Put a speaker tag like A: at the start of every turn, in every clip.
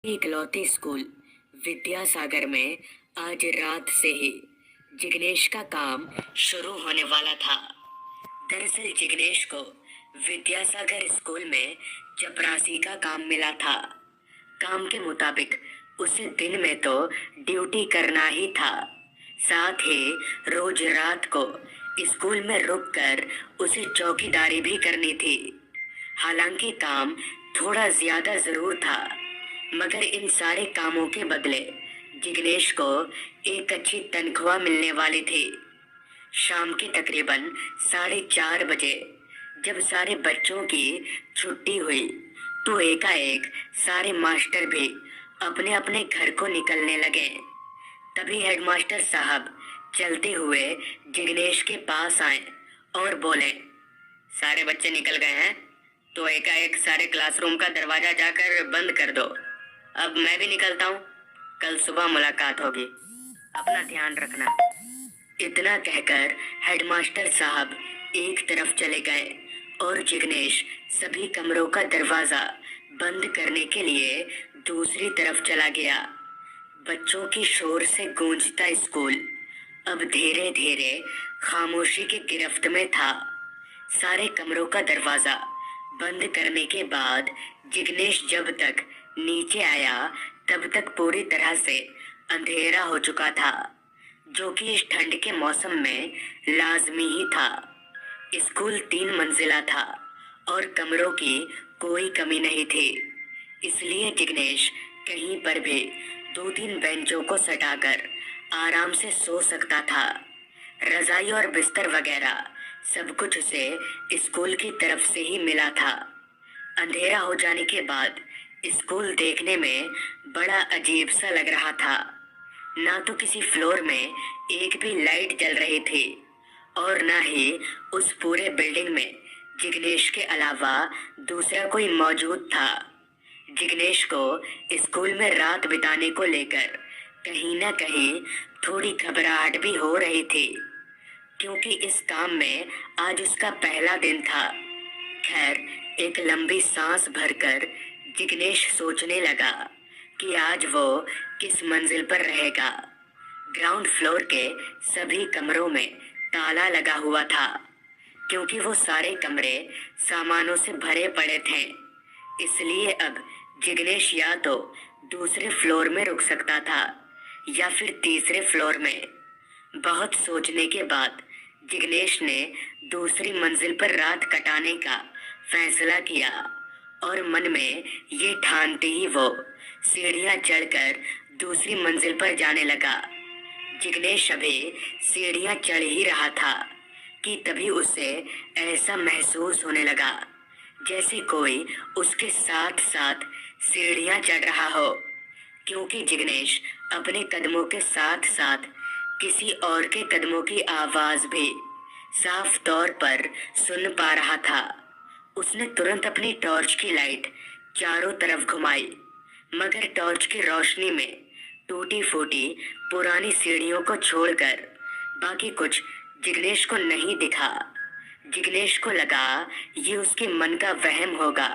A: इकलौती स्कूल विद्यासागर में आज रात से ही जिग्नेश का काम शुरू होने वाला था। दरअसल जिग्नेश को विद्यासागर स्कूल में चपरासी का काम मिला था। काम के मुताबिक उसे दिन में तो ड्यूटी करना ही था, साथ ही रोज रात को स्कूल में रुककर उसे चौकीदारी भी करनी थी। हालांकि काम थोड़ा ज्यादा जरूर था, मगर इन सारे कामों के बदले जिग्नेश को एक अच्छी तनख्वाह मिलने वाली थी। शाम के तकरीबन 4:30 बजे जब सारे बच्चों की छुट्टी हुई तो एकाएक सारे मास्टर भी अपने अपने घर को निकलने लगे। तभी हेडमास्टर साहब चलते हुए जिग्नेश के पास आए और बोले, सारे बच्चे निकल गए हैं तो एकाएक सारे क्लासरूम का दरवाजा जाकर बंद कर दो। अब मैं भी निकलता हूँ, कल सुबह मुलाकात होगी, अपना ध्यान रखना। इतना कहकर हेडमास्टर साहब एक तरफ चले गए और जिग्नेश सभी कमरों का दरवाजा बंद करने के लिए दूसरी तरफ चला गया। बच्चों की शोर से गूंजता स्कूल अब धीरे धीरे खामोशी की गिरफ्त में था। सारे कमरों का दरवाजा बंद करने के बाद जिग्नेश जब तक नीचे आया तब तक पूरी तरह से अंधेरा हो चुका था, जो कि इस ठंड के मौसम में लाजमी ही था। स्कूल 3 मंजिला था और कमरों की कोई कमी नहीं थी, इसलिए जिग्नेश कहीं पर भी 2-3 बेंचों को सटाकर आराम से सो सकता था। रजाई और बिस्तर वगैरह सब कुछ उसे स्कूल की तरफ से ही मिला था। अंधेरा हो जाने के बाद स्कूल देखने में बड़ा अजीब सा लग रहा था। ना तो किसी फ्लोर में एक भी लाइट जल रही थी और ना ही उस पूरे बिल्डिंग में जिग्नेश के अलावा दूसरा कोई मौजूद था। जिग्नेश को स्कूल में रात बिताने को लेकर कहीं ना कहीं थोड़ी घबराहट भी हो रही थी, क्योंकि इस काम में आज उसका पहला दिन था। खैर, एक लंबी सांस भरकर जिग्नेश सोचने लगा कि आज वो किस मंजिल पर रहेगा। ग्राउंड फ्लोर के सभी कमरों में ताला लगा हुआ था, क्योंकि वो सारे कमरे सामानों से भरे पड़े थे। इसलिए अब जिग्नेश या तो दूसरे फ्लोर में रुक सकता था या फिर तीसरे फ्लोर में। बहुत सोचने के बाद जिग्नेश ने दूसरी मंजिल पर रात कटाने का फैसला किया और मन में ये ठानते ही वो सीढ़ियां चढ़कर दूसरी मंजिल पर जाने लगा। जिग्नेश अभी सीढ़ियां चढ़ ही रहा था कि तभी उसे ऐसा महसूस होने लगा जैसे कोई उसके साथ साथ सीढ़ियां चढ़ रहा हो, क्योंकि जिग्नेश अपने कदमों के साथ साथ किसी और के कदमों की आवाज भी साफ तौर पर सुन पा रहा था। उसने तुरंत अपनी टॉर्च की लाइट चारों तरफ घुमाई, मगर टॉर्च की रोशनी में टूटी फूटी पुरानी सीढ़ियों को छोड़कर बाकी कुछ जिग्नेश को नहीं दिखा। जिग्नेश को लगा ये उसके मन का वहम होगा,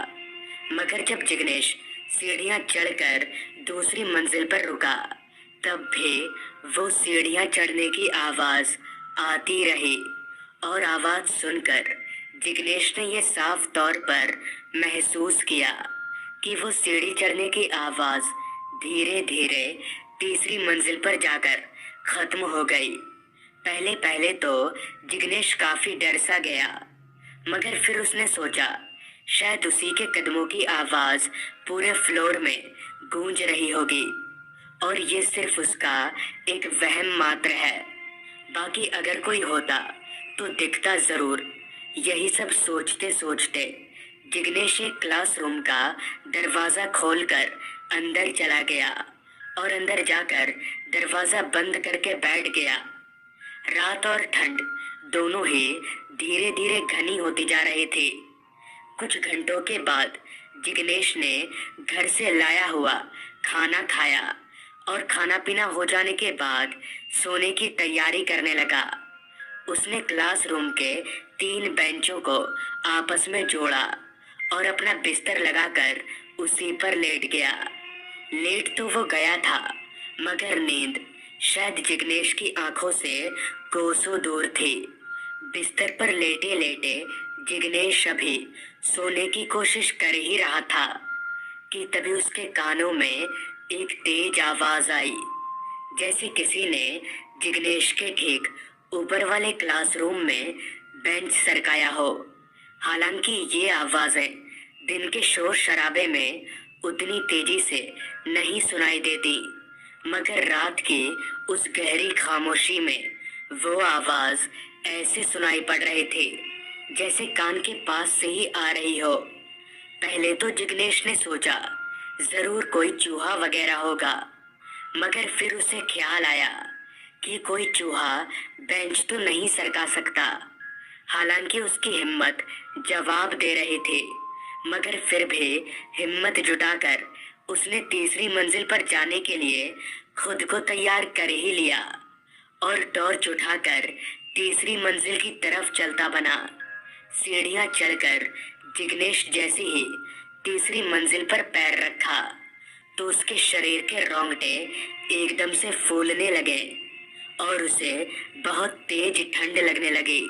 A: मगर जब जिग्नेश सीढ़ियां चढ़कर दूसरी मंजिल पर रुका तब भी वो सीढ़ियां चढ़ने की आवाज आती रही और आवाज सुनकर जिग्नेश ने ये साफ तौर पर महसूस किया कि वो सीढ़ी चढ़ने की आवाज धीरे धीरे तीसरी मंजिल पर जाकर खत्म हो गई। पहले पहले तो जिग्नेश काफी डर सा गया, मगर फिर उसने सोचा शायद उसी के कदमों की आवाज पूरे फ्लोर में गूंज रही होगी और ये सिर्फ उसका एक वहम मात्र है। बाकी अगर कोई होता तो दिखता जरूर। यही सब सोचते सोचते जिग्नेश एक क्लासरूम का दरवाजा खोलकर अंदर चला गया और अंदर जाकर दरवाजा बंद करके बैठ गया। रात और ठंड दोनों ही धीरे धीरे घनी होती जा रही थी। कुछ घंटों के बाद जिग्नेश ने घर से लाया हुआ खाना खाया और खाना पीना हो जाने के बाद सोने की तैयारी करने लगा। उसने क्लासरूम के 3 बेंचों को आपस में जोड़ा और अपना बिस्तर लगाकर उसी पर लेट गया। लेट तो वो गया था, मगर नींद शायद जिग्नेश की आंखों से कोसों दूर थी। बिस्तर पर लेटे लेटे जिग्नेश अभी सोने की कोशिश कर ही रहा था कि तभी उसके कानों में एक तेज आवाज आई, जैसे किसी ने जिग्नेश के ठीक ऊपर वाले क्लासरूम में बेंच सरकाया हो। हालांकि ये आवाजें दिन के शोर शराबे में उतनी तेजी से नहीं सुनाई देती, मगर रात की उस गहरी खामोशी में वो आवाज ऐसे सुनाई पड़ रही थी जैसे कान के पास से ही आ रही हो। पहले तो जिग्नेश ने सोचा जरूर कोई चूहा वगैरह होगा, मगर फिर उसे ख्याल आया कि कोई चूहा बेंच तो नहीं सरका सकता। हालांकि उसकी हिम्मत जवाब दे रही थी, मगर फिर भी हिम्मत जुटाकर उसने तीसरी मंजिल पर जाने के लिए खुद को तैयार कर ही लिया और टॉर्च उठाकर तीसरी मंजिल की तरफ चलता बना। सीढ़ियां चढ़कर जिग्नेश जैसे ही तीसरी मंजिल पर पैर रखा तो उसके शरीर के रोंगटे एकदम से फूलने लगे और उसे बहुत तेज ठंड लगने लगी।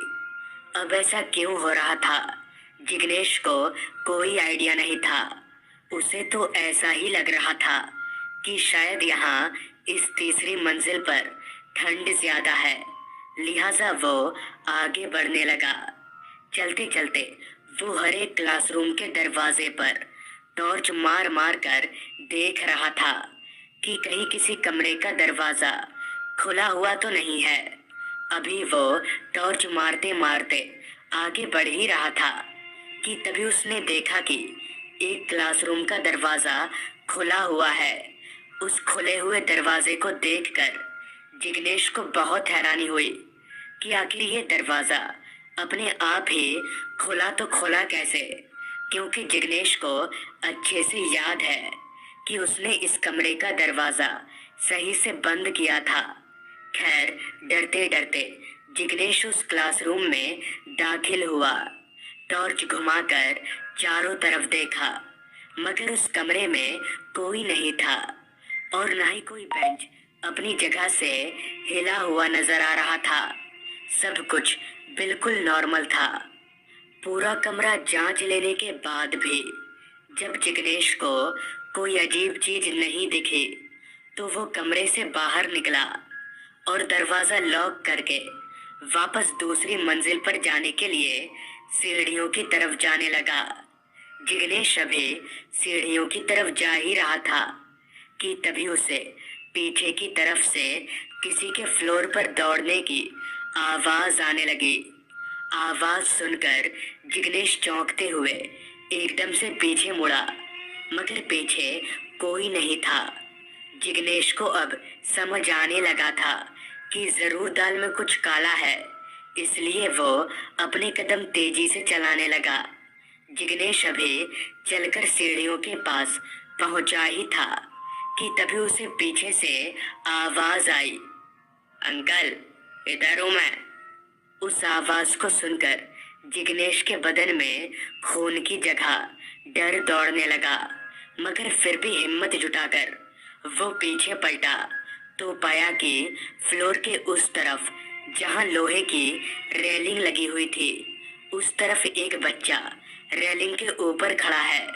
A: अब ऐसा क्यों हो रहा था, जिग्नेश को कोई आइडिया नहीं था। उसे तो ऐसा ही लग रहा था कि शायद यहाँ इस तीसरी मंजिल पर ठंड ज्यादा है, लिहाजा वो आगे बढ़ने लगा। चलते चलते वो हर एक क्लासरूम के दरवाजे पर टॉर्च मार मार कर देख रहा था कि कहीं किसी कमरे का दरवाजा खुला हुआ तो नहीं है। अभी वो टॉर्च मारते मारते आगे बढ़ ही रहा था कि तभी उसने देखा कि एक क्लासरूम का दरवाजा खुला हुआ है। उस खुले हुए दरवाजे को देखकर जिग्नेश को बहुत हैरानी हुई कि आखिर ये दरवाजा अपने आप ही खुला तो खुला कैसे, क्योंकि जिग्नेश को अच्छे से याद है कि उसने इस कमरे का दरवाजा सही से बंद किया था। खैर, डरते डरते जिग्नेश उस क्लासरूम में दाखिल हुआ। टॉर्च घुमाकर चारों तरफ देखा, मगर उस कमरे में कोई नहीं था और न ही कोई बेंच अपनी जगह से हिला हुआ नजर आ रहा था। सब कुछ बिल्कुल नॉर्मल था। पूरा कमरा जांच लेने के बाद भी जब जिग्नेश को कोई अजीब चीज नहीं दिखी तो वो कमरे से बाहर निकला और दरवाजा लॉक करके वापस दूसरी मंजिल पर जाने के लिए सीढ़ियों की तरफ जाने लगा। जिग्नेश अभी सीढ़ियों की तरफ जा ही रहा था कि तभी उसे पीछे की तरफ से किसी के फ्लोर पर दौड़ने की आवाज आने लगी। आवाज सुनकर जिग्नेश चौंकते हुए एकदम से पीछे मुड़ा, मगर पीछे कोई नहीं था। जिग्नेश को अब समझ आने लगा था कि जरूर दाल में कुछ काला है, इसलिए वो अपने कदम तेजी से चलाने लगा। जिग्नेश अभी चलकर सीढ़ियों के पास पहुंचा ही था कि तभी उसे पीछे से आवाज आई, अंकल इधर हूं मैं। उस आवाज को सुनकर जिग्नेश के बदन में खून की जगह डर दौड़ने लगा, मगर फिर भी हिम्मत जुटाकर वो पीछे पलटा तो पाया कि फ्लोर के उस तरफ जहां लोहे की रेलिंग लगी हुई थी, उस तरफ एक बच्चा रेलिंग के ऊपर खड़ा है।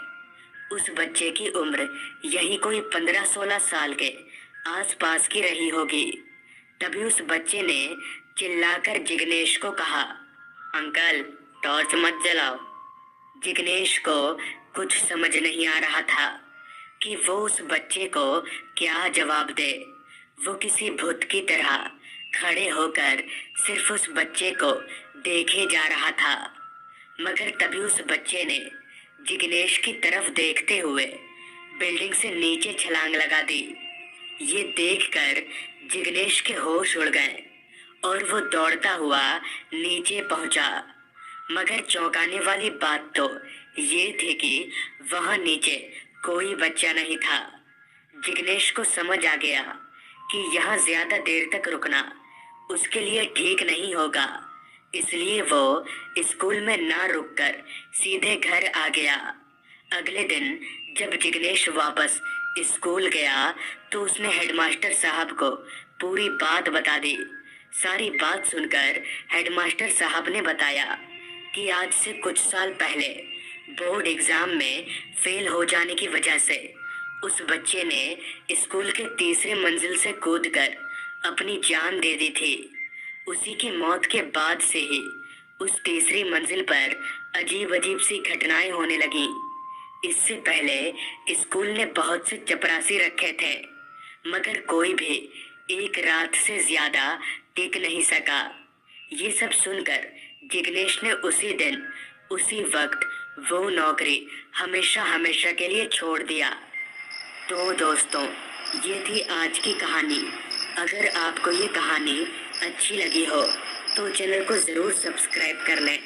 A: उस बच्चे की उम्र यही कोई 15-16 साल के आसपास की रही होगी। तभी उस बच्चे ने चिल्लाकर जिग्नेश को कहा, अंकल टॉर्च मत जलाओ। जिग्नेश को कुछ समझ नहीं आ रहा था कि वो उस बच्चे को क्या जवाब दे। वो किसी भूत की तरह खड़े होकर सिर्फ उस बच्चे को देखे जा रहा था, मगर तभी उस बच्चे ने जिग्नेश की तरफ देखते हुए बिल्डिंग से नीचे छलांग लगा दी। ये देखकर जिग्नेश के होश उड़ गए और वो दौड़ता हुआ नीचे पहुंचा, मगर चौंकाने वाली बात तो ये थी कि वहां नीचे कोई बच्चा नहीं था। जिग्नेश को समझ आ गया कि यहाँ ज्यादा देर तक रुकना उसके लिए ठीक नहीं होगा, इसलिए वो स्कूल में ना रुककर सीधे घर आ गया। अगले दिन जब जिग्नेश वापस स्कूल गया तो उसने हेडमास्टर साहब को पूरी बात बता दी। सारी बात सुनकर हेडमास्टर साहब ने बताया कि आज से कुछ साल पहले बोर्ड एग्जाम में फेल हो जाने की वजह से उस बच्चे ने स्कूल के तीसरे मंजिल से कूदकर अपनी जान दे दी थी। उसी की मौत के बाद से ही उस तीसरी मंजिल पर अजीब अजीब सी घटनाएं होने लगीं। इससे पहले स्कूल ने बहुत से चपरासी रखे थे, मगर कोई भी एक रात से ज्यादा टिक नहीं सका। ये सब सुनकर जिग्नेश ने उसी दिन उसी वक्त वो नौकरी हमेशा हमेशा के लिए छोड़ दिया। तो दोस्तों, ये थी आज की कहानी। अगर आपको ये कहानी अच्छी लगी हो तो चैनल को ज़रूर सब्सक्राइब कर लें।